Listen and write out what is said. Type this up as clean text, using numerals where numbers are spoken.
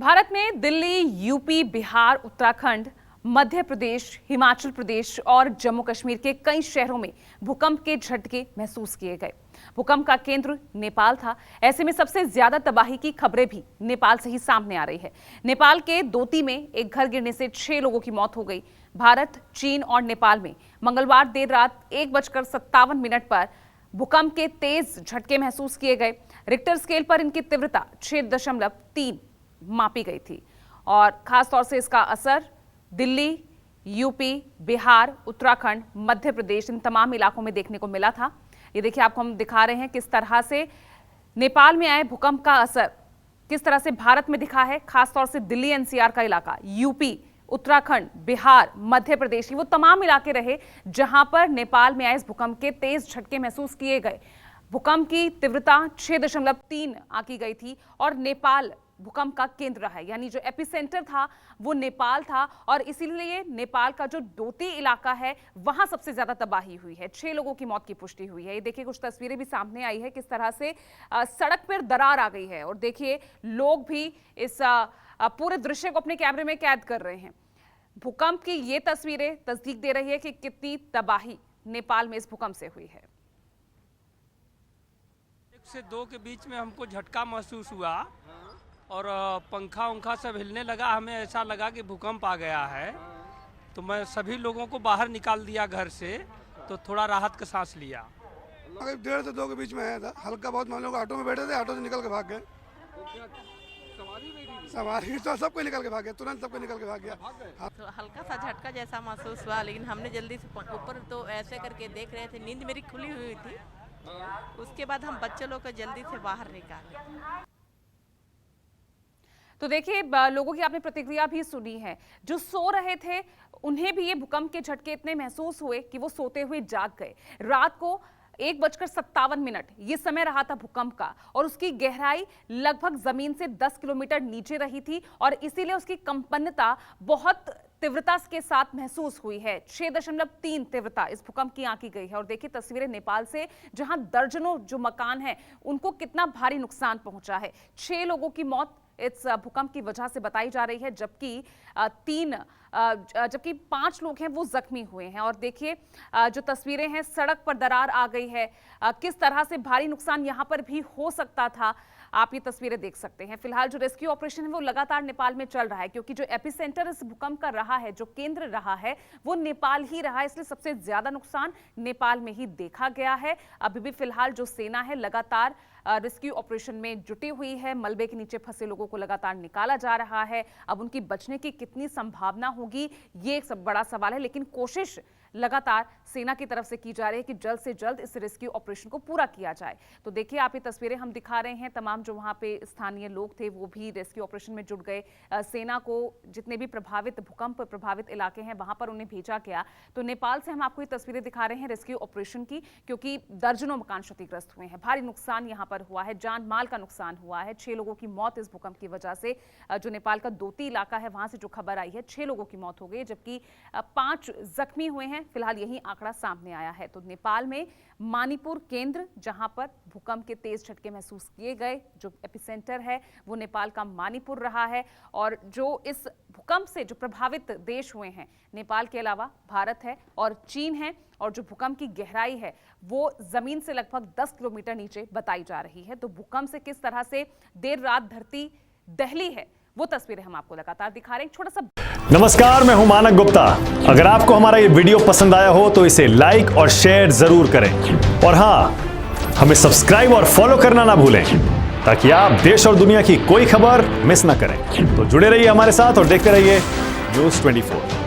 भारत में दिल्ली, यूपी, बिहार, उत्तराखंड, मध्य प्रदेश, हिमाचल प्रदेश और जम्मू कश्मीर के कई शहरों में भूकंप के झटके महसूस किए गए। भूकंप का केंद्र नेपाल था। ऐसे में सबसे ज्यादा तबाही की खबरें भी नेपाल से ही सामने आ रही है। नेपाल के दोती में एक घर गिरने से 6 लोगों की मौत हो गई। भारत, चीन और नेपाल में मंगलवार देर रात 1:57 पर भूकंप के तेज झटके महसूस किए गए। रिक्टर स्केल पर इनकी तीव्रता 6.3 मापी गई थी और खासतौर से इसका असर दिल्ली, यूपी, बिहार, उत्तराखंड, मध्य प्रदेश इन तमाम इलाकों में देखने को मिला था। ये देखिए, आपको हम दिखा रहे हैं किस तरह से नेपाल में आए भूकंप का असर किस तरह से भारत में दिखा है। खासतौर से दिल्ली एनसीआर का इलाका, यूपी, उत्तराखंड, बिहार, मध्य प्रदेश, वो तमाम इलाके रहे जहां पर नेपाल में आए इस भूकंप के तेज झटके महसूस किए गए। भूकंप की तीव्रता 6.3 आंकी गई थी और नेपाल भूकंप का केंद्र रहा है, यानी जो एपिसेंटर था वो नेपाल था और इसीलिए नेपाल का जो दोती इलाका है वहां सबसे ज्यादा तबाही हुई है। 6 लोगों की मौत की पुष्टि हुई है। ये देखिए, कुछ तस्वीरें भी सामने आई है किस तरह से सड़क पर दरार आ गई है और देखिए लोग भी इस पूरे दृश्य को अपने कैमरे में कैद कर रहे हैं। भूकंप की ये तस्वीरें तस्दीक दे रही है कि कितनी तबाही नेपाल में इस भूकंप से हुई है। 1 से 2 के बीच में हमको झटका महसूस हुआ और पंखा उंखा सब हिलने लगा। हमें ऐसा लगा कि भूकंप आ गया है, तो मैं सभी लोगों को बाहर निकाल दिया घर से, तो थोड़ा राहत का सांस लिया। 1:30 से 2 के बीच में आया था। हल्का बहुत, मान लो ऑटो में बैठे थे, ऑटो से निकल के भाग गए। सवारी तो सबको निकल के भाग गया, तुरंत सबको निकल के भाग गया। तो हल्का सा झटका जैसा महसूस हुआ, लेकिन हमने जल्दी से ऊपर तो ऐसे करके देख रहे थे, नींद मेरी खुली हुई थी। उसके बाद हम बच्चे लोग को जल्दी से बाहर निकाले। तो देखिए, लोगों की आपने प्रतिक्रिया भी सुनी है। जो सो रहे थे उन्हें भी ये भूकंप के झटके इतने महसूस हुए कि वो सोते हुए जाग गए। रात को 1:57 ये समय रहा था भूकंप का और उसकी गहराई लगभग जमीन से 10 किलोमीटर नीचे रही थी और इसीलिए उसकी कंपनता बहुत तीव्रता के साथ महसूस हुई है। 6.3 तीव्रता इस भूकंप की आंकी गई है और देखिए तस्वीरें नेपाल से, जहां दर्जनों जो मकान हैं उनको कितना भारी नुकसान पहुंचा है। 6 लोगों की मौत इस भूकंप की वजह से बताई जा रही है, जबकि 5 लोग हैं वो जख्मी हुए हैं। और देखिए जो तस्वीरें हैं, सड़क पर दरार आ गई है। किस तरह से भारी नुकसान यहां पर भी हो सकता था, आप ये तस्वीरें देख सकते हैं। फिलहाल जो रेस्क्यू ऑपरेशन है वो लगातार नेपाल में चल रहा है, क्योंकि जो एपिसेंटर इस भूकंप का रहा है, जो केंद्र रहा है, वो नेपाल ही रहा है, इसलिए सबसे ज्यादा नुकसान नेपाल में ही देखा गया है। अभी भी फिलहाल जो सेना है लगातार रेस्क्यू ऑपरेशन में जुटी हुई है। मलबे के नीचे फंसे लोगों को लगातार निकाला जा रहा है। अब उनकी बचने की कितनी संभावना होगी ये एक सब बड़ा सवाल है, लेकिन कोशिश लगातार सेना की तरफ से की जा रही है कि जल्द से जल्द इस रेस्क्यू ऑपरेशन को पूरा किया जाए। तो देखिए, आप ये तस्वीरें हम दिखा रहे हैं। तमाम जो वहां पे स्थानीय लोग थे वो भी रेस्क्यू ऑपरेशन में जुट गए। सेना को जितने भी भूकंप प्रभावित इलाके हैं वहां पर उन्हें भेजा गया। तो नेपाल से हम आपको ये तस्वीरें दिखा रहे हैं रेस्क्यू ऑपरेशन की, क्योंकि दर्जनों मकान क्षतिग्रस्त हुए हैं, भारी नुकसान यहाँ पर हुआ है, जान माल का नुकसान हुआ है। 6 लोगों की मौत इस भूकंप की वजह से, जो नेपाल का दोती इलाका है वहां से जो खबर आई है 6 लोगों की मौत हो गई, जबकि 5 जख्मी हुए हैं। फिलहाल यही आंकड़ा सामने आया है। तो नेपाल में मानीपुर केंद्र, जहां पर भूकंप के तेज झटके महसूस किए गए, जो एपिसेंटर है वो नेपाल का मानीपुर रहा है। और जो इस भूकंप से जो प्रभावित देश हुए हैं, नेपाल के अलावा भारत है और चीन है। और जो भूकंप की गहराई है वो जमीन से लगभग 10 किलोमीटर नीचे बताई जा रही है। तो भूकंप से किस तरह से देर रात धरती दहली है वो तस्वीरें हम आपको लगातार दिखा रहे हैं। छोटा सा नमस्कार, मैं हूं मानक गुप्ता। अगर आपको हमारा ये वीडियो पसंद आया हो तो इसे लाइक और शेयर जरूर करें और हां, हमें सब्सक्राइब और फॉलो करना ना भूलें, ताकि आप देश और दुनिया की कोई खबर मिस ना करें। तो जुड़े रहिए हमारे साथ और देखते रहिए News 24।